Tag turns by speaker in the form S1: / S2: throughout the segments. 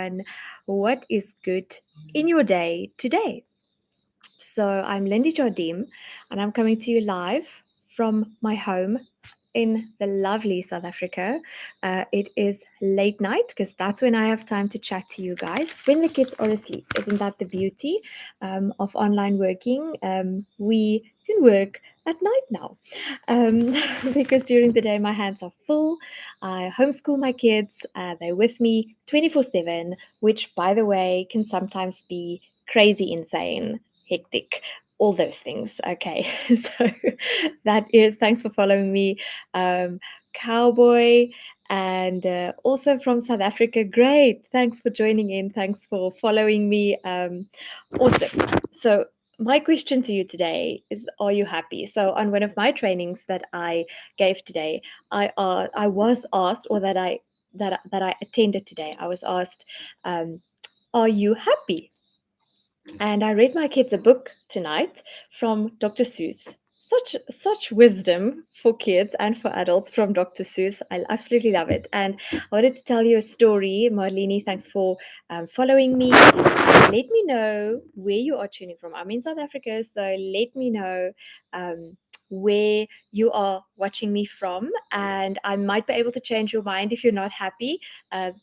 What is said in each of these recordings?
S1: on what is good in your day today. So, I'm Lindy Jardim, and I'm coming to you live from my home in the lovely South Africa. It is late night because that's when I have time to chat to you guys when the kids are asleep. Isn't that the beauty of online working? We can work at night now um, because during the day my hands are full. I homeschool my kids, they're with me 24/7, which, by the way, can sometimes be crazy, insane, hectic, all those things. Okay, so that is thanks for following me, Cowboy, and also from South Africa. Great, thanks for joining in. Thanks for following me. Awesome. So my question to you today is: are you happy? So on one of my trainings that I gave today, I was asked, or that I attended today, I was asked, "Are you happy?" And I read my kids a book tonight from Dr. Seuss. Such wisdom for kids and for adults from Dr. Seuss. I absolutely love it. And I wanted to tell you a story. Marlene, thanks for following me. Let me know where you are tuning from. I'm in South Africa, so let me know where you are watching me from, and I might be able to change your mind if you're not happy.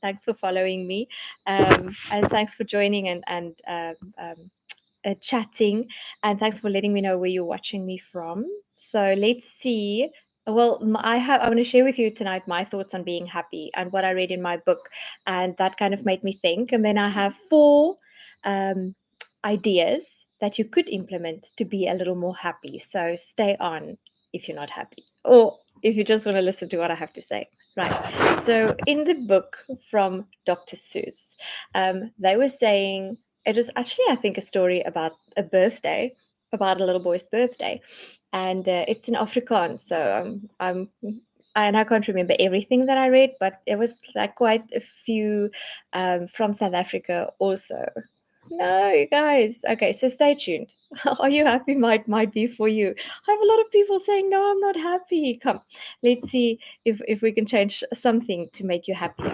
S1: Thanks for following me, and thanks for joining and chatting, and thanks for letting me know where you're watching me from. So let's see. Well, I want to share with you tonight my thoughts on being happy and what I read in my book, and that kind of made me think. And then I have four um, ideas that you could implement to be a little more happy. So stay on if you're not happy, or if you just want to listen to what I have to say. Right. So in the book from Dr. Seuss, they were saying it was actually, I think, a story about a birthday, about a little boy's birthday, and it's in Afrikaans. So and I can't remember everything that I read, but it was like quite a few from South Africa also. No, you guys. Okay, so stay tuned. Are you happy? Might be for you. I have a lot of people saying no, I'm not happy. Come, let's see if we can change something to make you happy,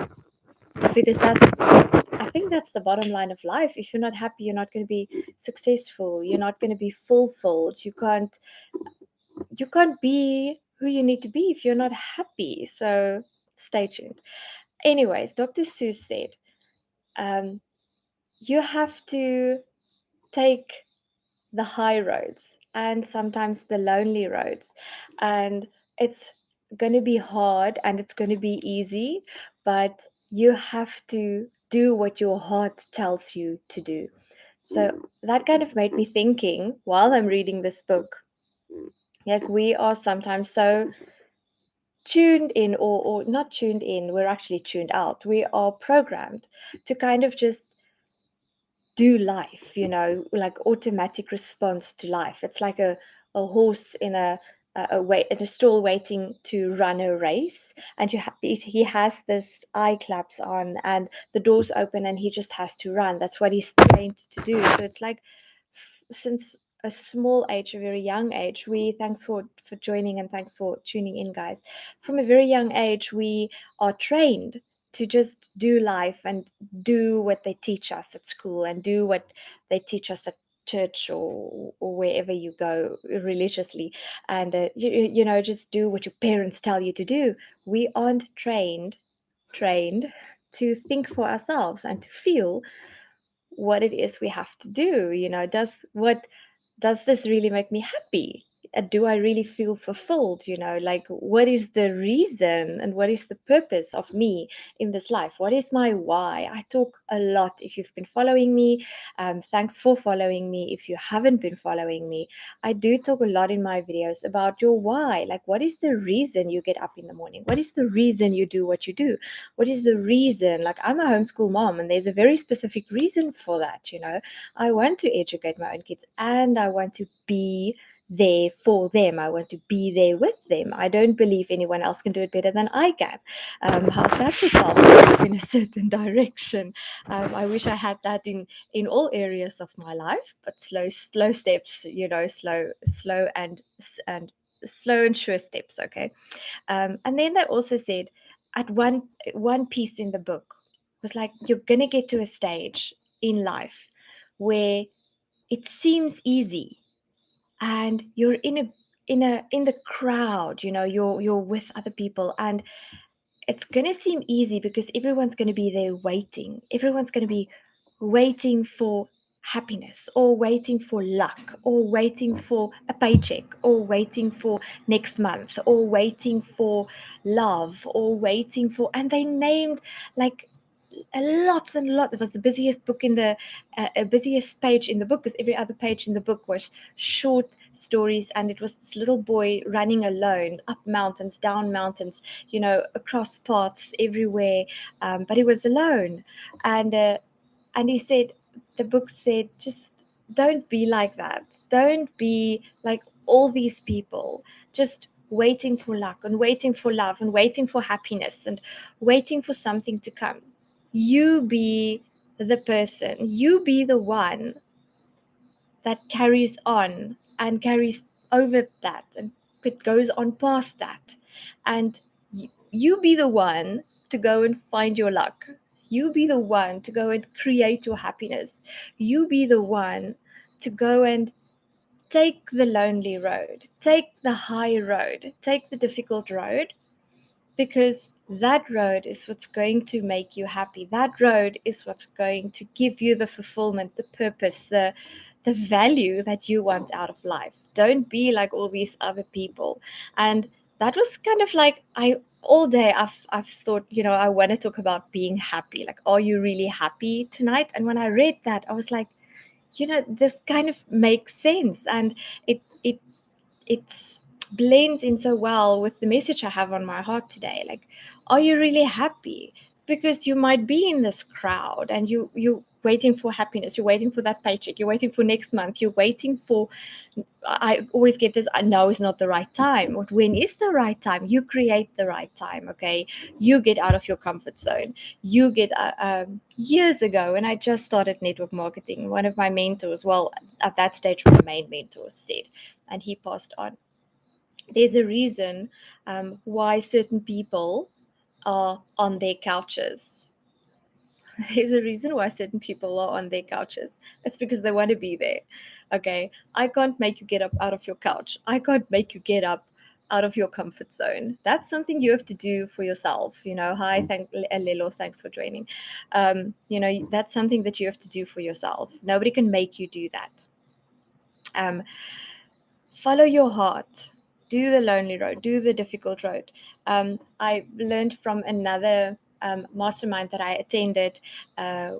S1: because I think that's the bottom line of life. If you're not happy, you're not going to be successful, you're not going to be fulfilled, you can't be who you need to be if you're not happy. So stay tuned. Anyways, Dr. Seuss said, um, you have to take the high roads and sometimes the lonely roads, and it's going to be hard and it's going to be easy, but you have to do what your heart tells you to do. So that kind of made me thinking while I'm reading this book, like, we are sometimes so tuned in, or not tuned in, we're actually tuned out. We are programmed to kind of just do life, like automatic response to life. It's like a horse in a stall waiting to run a race, and he has this eye claps on and the doors open and he just has to run. That's what he's trained to do. So it's like, since a small age, a very young age, thanks for joining and thanks for tuning in, guys. From a very young age, we are trained to just do life and do what they teach us at school and do what they teach us at church, or wherever you go religiously, and just do what your parents tell you to do. We aren't trained to think for ourselves and to feel what it is we have to do. Does this really make me happy? Do I really feel fulfilled? Like, what is the reason and what is the purpose of me in this life? What is my why? I talk a lot. If you've been following me, thanks for following me. If you haven't been following me, I do talk a lot in my videos about your why. Like, what is the reason you get up in the morning? What is the reason you do what you do? What is the reason? Like, I'm a homeschool mom, and there's a very specific reason for that. I want to educate my own kids, and I want to be there for them. I want to be there with them. I don't believe anyone else can do it better than I can. How's that for self-belief in a certain direction? I wish I had that in all areas of my life, but slow steps, slow and slow and sure steps. Okay. And then they also said, at one piece in the book, was like, you're going to get to a stage in life where it seems easy, and you're in the crowd, you're with other people, and it's going to seem easy because everyone's going to be there waiting. Everyone's going to be waiting for happiness, or waiting for luck, or waiting for a paycheck, or waiting for next month, or waiting for love, or waiting for, and they named like a lot and a lot. It was the busiest book in the busiest page in the book, because every other page in the book was short stories, and it was this little boy running alone up mountains, down mountains, across paths everywhere, but he was alone. And he said, the book said, just don't be like that. Don't be like all these people, just waiting for luck, and waiting for love, and waiting for happiness, and waiting for something to come. You be the person, you be the one that carries on and carries over that, and it goes on past that. And you be the one to go and find your luck. You be the one to go and create your happiness. You be the one to go and take the lonely road, take the high road, take the difficult road, because that road is what's going to make you happy. That road is what's going to give you the fulfillment, the purpose, the value that you want out of life. Don't be like all these other people. And that was kind of like, I all day I've thought, I want to talk about being happy. Like, are you really happy tonight? And when I read that, I was like, this kind of makes sense, and it blends in so well with the message I have on my heart today. Like, are you really happy? Because you might be in this crowd, and you waiting for happiness, you're waiting for that paycheck, you're waiting for next month, you're waiting for, I always get this, I know it's not the right time. But when is the right time? You create the right time, okay? You get out of your comfort zone. You get years ago, when I just started network marketing, one of my mentors, well, at that stage, my main mentor said, and he passed on, there's a reason why certain people are on their couches. There's a reason why certain people are on their couches. It's because they want to be there. Okay. I can't make you get up out of your couch. I can't make you get up out of your comfort zone. That's something you have to do for yourself. Hi, Lelo, thanks for joining. That's something that you have to do for yourself. Nobody can make you do that. Follow your heart. Do the lonely road. Do the difficult road. I learned from another mastermind that I attended,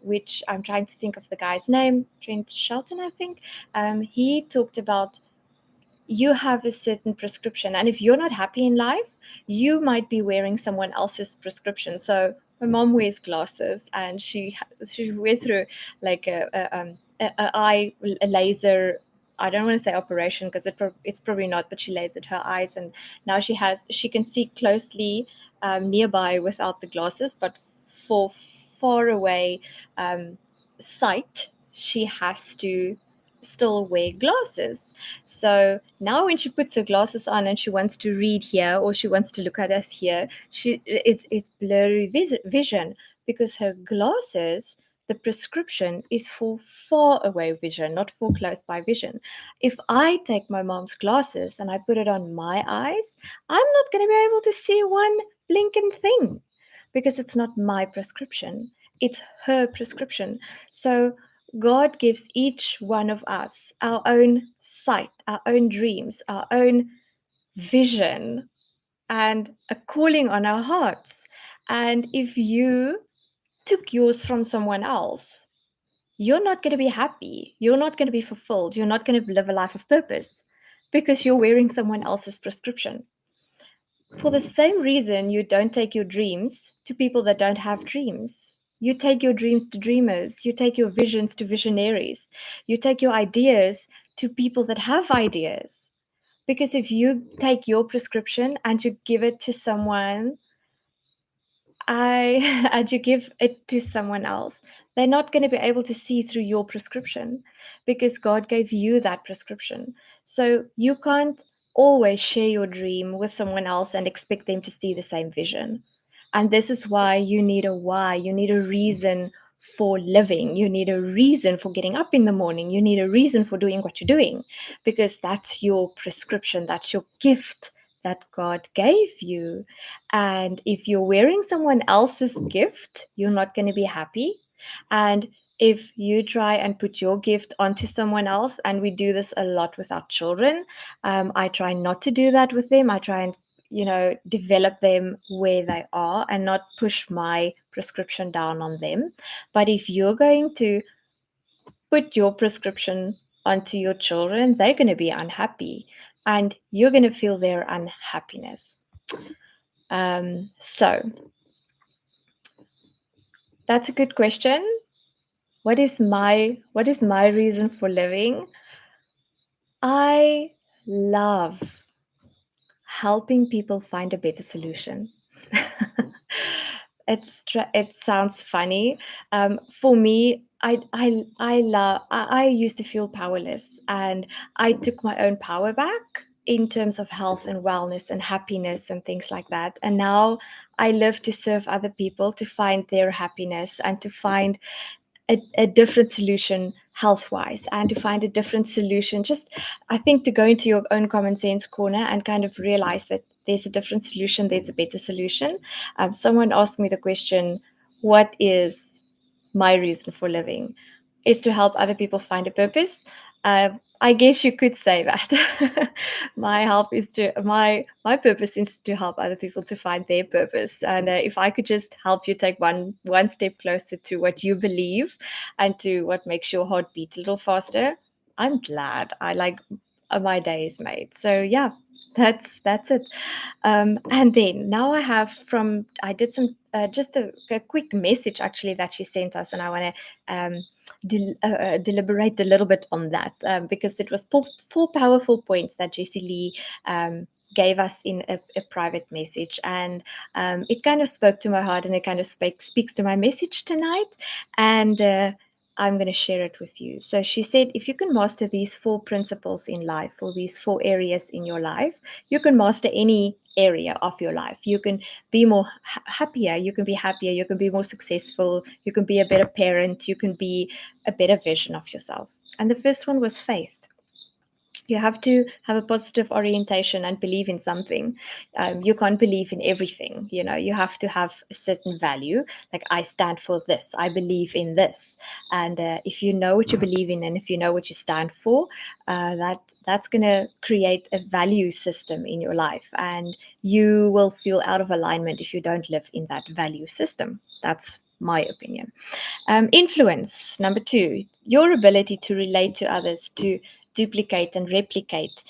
S1: which I'm trying to think of the guy's name, Trent Shelton, I think. He talked about, you have a certain prescription, and if you're not happy in life, you might be wearing someone else's prescription. So my mom wears glasses, and she went through like a eye laser, I don't want to say operation, because it's probably not, but she lasered her eyes, and now she can see closely nearby without the glasses, but for far away sight, she has to still wear glasses. So now when she puts her glasses on and she wants to read here, or she wants to look at us here, it's blurry vision, because her glasses, the prescription is for far away vision, not for close by vision. If I take my mom's glasses and I put it on my eyes, I'm not going to be able to see one blinking thing, because it's not my prescription. It's her prescription. So God gives each one of us our own sight, our own dreams, our own vision, and a calling on our hearts. And if you took yours from someone else, you're not going to be happy. You're not going to be fulfilled. You're not going to live a life of purpose, because you're wearing someone else's prescription. For the same reason, you don't take your dreams to people that don't have dreams. You take your dreams to dreamers. You take your visions to visionaries. You take your ideas to people that have ideas. Because if you take your prescription and you give it to someone, and you give it to someone else, they're not going to be able to see through your prescription, because God gave you that prescription. So you can't always share your dream with someone else and expect them to see the same vision. And this is why you need a why. You need a reason for living. You need a reason for getting up in the morning. You need a reason for doing what you're doing, because that's your prescription. That's your gift that God gave you. And if you're wearing someone else's gift, you're not going to be happy. And if you try and put your gift onto someone else, and we do this a lot with our children, I try not to do that with them. I try and develop them where they are and not push my prescription down on them. But if you're going to put your prescription onto your children, they're going to be unhappy and you're going to feel their unhappiness. So that's a good question. What is my reason for living? I love helping people find a better solution. It sounds funny. For me, I used to feel powerless, and I took my own power back in terms of health and wellness and happiness and things like that. And now I live to serve other people, to find their happiness and to find a different solution health wise, and to find a different solution, just I think, to go into your own common sense corner and kind of realize that there's a different solution, there's a better solution. Someone asked me the question, what is my reason for living? Is to help other people find a purpose. I guess you could say that. My purpose is to help other people to find their purpose. And if I could just help you take one step closer to what you believe and to what makes your heart beat a little faster, I'm glad. I like my day is made. So yeah, that's it. And then now I did some just a quick message actually that she sent us, and I want to deliberate a little bit on that, because it was four powerful points that Jessie Lee gave us in a private message, and it kind of spoke to my heart, and it kind of speaks to my message tonight, and I'm going to share it with you. So she said, if you can master these four principles in life, or these four areas in your life, you can master any area of your life. You can be more happier, you can be happier, you can be more successful, you can be a better parent, you can be a better version of yourself. And the first one was faith. You have to have a positive orientation and believe in something. You can't believe in everything. You have to have a certain value. Like, I stand for this, I believe in this. And if you know what you believe in, and if you know what you stand for, that's going to create a value system in your life, and you will feel out of alignment if you don't live in that value system. That's my opinion. Influence, number two, your ability to relate to others, to duplicate and replicate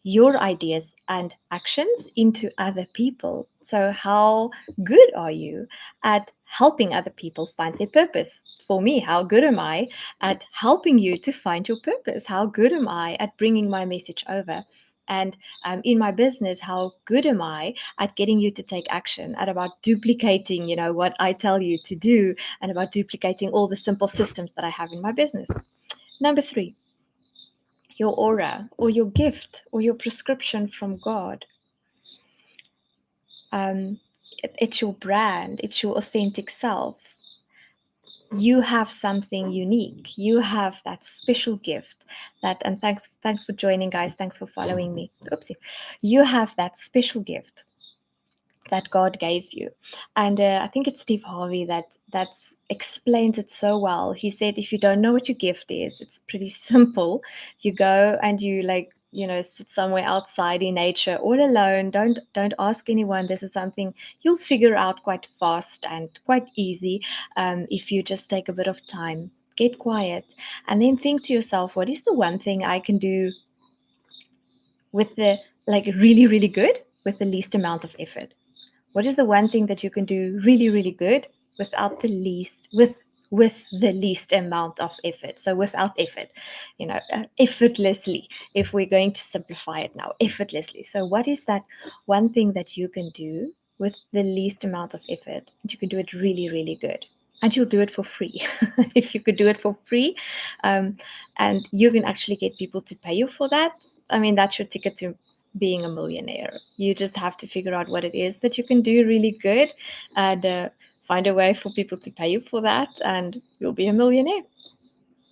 S1: your ideas and actions into other people. So, how good are you at helping other people find their purpose? For me, how good am I at helping you to find your purpose? How good am I at bringing my message over? And in my business, how good am I at getting you to take action, at about duplicating, what I tell you to do, and about duplicating all the simple systems that I have in my business. Number three, your aura, or your gift, or your prescription from God. It's your brand, it's your authentic self. You have something unique. You have that special gift. And thanks for joining, guys. Thanks for following me. Oopsie. You have that special gift that God gave you. And I think it's Steve Harvey that explains it so well. He said, if you don't know what your gift is, it's pretty simple. You go and you sit somewhere outside in nature all alone. Don't ask anyone. This is something you'll figure out quite fast and quite easy, if you just take a bit of time, get quiet, and then think to yourself, what is the one thing I can do with the really, really good, with the least amount of effort? What is the one thing that you can do really, really good without the least with the least amount of effort? So without effort, effortlessly. If we're going to simplify it now, effortlessly. So what is that one thing that you can do with the least amount of effort? And you can do it really, really good. And you'll do it for free. If you could do it for free, and you can actually get people to pay you for that, I mean, that's your ticket to being a millionaire. You just have to figure out what it is that you can do really good, and find a way for people to pay you for that, and you'll be a millionaire.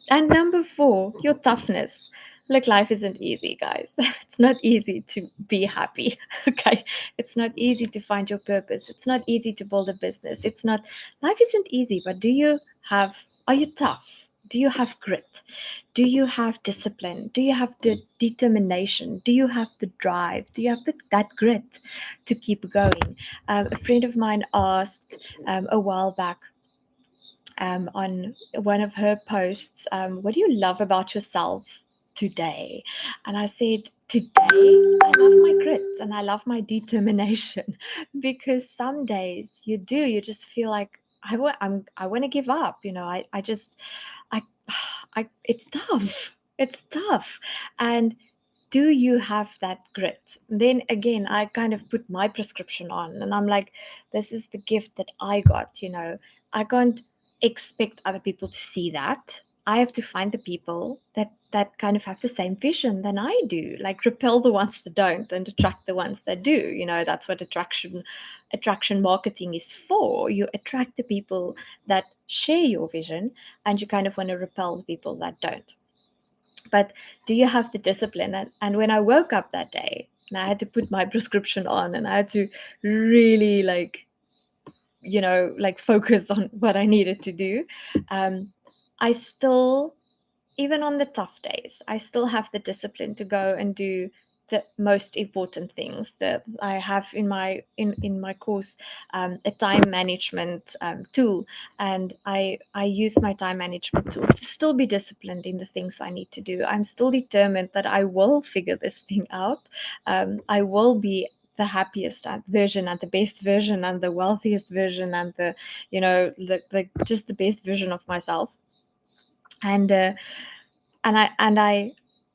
S1: And number 4, your toughness. Look, life isn't easy, guys. It's not easy to be happy. Okay. It's not easy to find your purpose. It's not easy to build a business. Life isn't easy, but are you tough? Do you have grit? Do you have discipline? Do you have the determination? Do you have the drive? Do you have that grit to keep going? A friend of mine asked a while back, on one of her posts, what do you love about yourself today? And I said, today, I love my grit and I love my determination because some days you just feel like I want to give up. I, it's tough. It's tough. And do you have that grit? Then again, I kind of put my prescription on and I'm like, this is the gift that I got. I can't expect other people to see that. I have to find the people that kind of have the same vision than I do, like repel the ones that don't and attract the ones that do. That's what attraction marketing is for. You attract the people that share your vision, and you kind of want to repel the people that don't. But do you have the discipline? And when I woke up that day and I had to put my prescription on and I had to really focus on what I needed to do, I still, even on the tough days, I still have the discipline to go and do the most important things that I have in my course, a time management tool, and I use my time management tools to still be disciplined in the things I need to do. I'm still determined that I will figure this thing out. I will be the happiest version and the best version and the wealthiest version and the just the best version of myself. And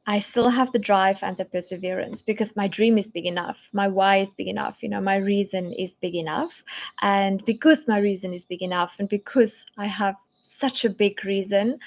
S1: I still have the drive and the perseverance because my dream is big enough. My why is big enough. My reason is big enough. And because my reason is big enough, and because I have such a big reason,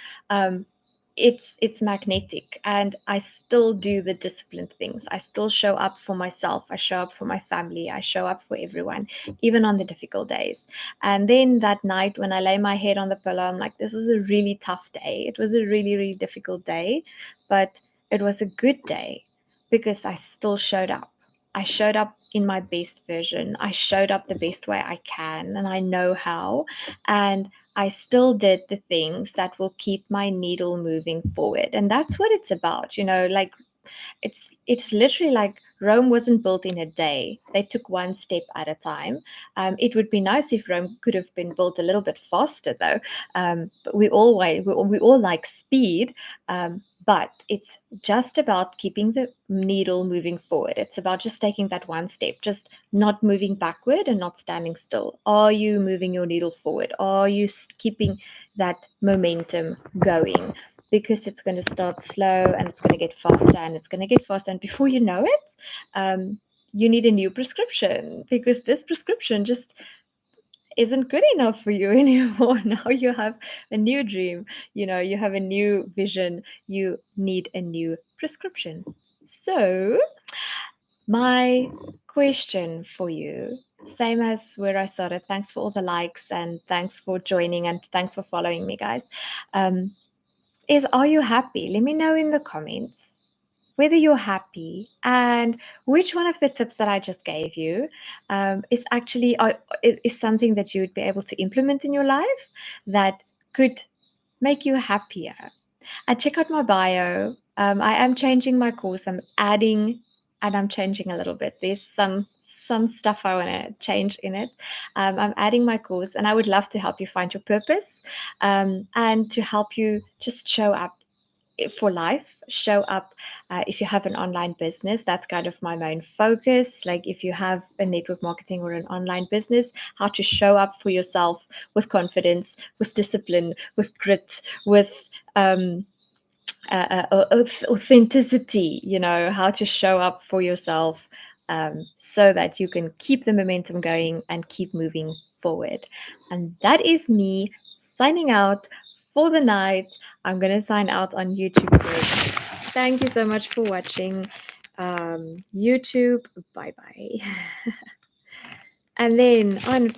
S1: it's magnetic. And I still do the disciplined things. I still show up for myself. I show up for my family. I show up for everyone, even on the difficult days. And then that night when I lay my head on the pillow, I'm like, this was a really tough day. It was a really, really difficult day, but it was a good day because I still showed up. I showed up in my best version. I showed up the best way I can, and I know how. And I still did the things that will keep my needle moving forward. And that's what it's about, like it's literally like Rome wasn't built in a day. They took one step at a time. It would be nice if Rome could have been built a little bit faster, though. But we all like speed. But it's just about keeping the needle moving forward. It's about just taking that one step, just not moving backward and not standing still. Are you moving your needle forward? Are you keeping that momentum going? Because it's going to start slow and it's going to get faster and it's going to get faster. And before you know it, you need a new prescription because this prescription just isn't good enough for you anymore. Now you have a new dream, you have a new vision, you need a new prescription. So, my question for you, same as where I started, thanks for all the likes and thanks for joining and thanks for following me, guys. Is, are you happy? Let me know in the comments whether you're happy and which one of the tips that I just gave you is actually is something that you would be able to implement in your life that could make you happier. And check out my bio. I am changing my course. I'm adding and I'm changing a little bit. There's some stuff I want to change in it. I'm adding my course, and I would love to help you find your purpose, and to help you just show up for life. Show up if you have an online business. That's kind of my main focus. Like if you have a network marketing or an online business, how to show up for yourself with confidence, with discipline, with grit, with authenticity, how to show up for yourself, so that you can keep the momentum going and keep moving forward. And that is me signing out for the night. I'm going to sign out on YouTube first. Thank you so much for watching. YouTube. Bye bye. And then on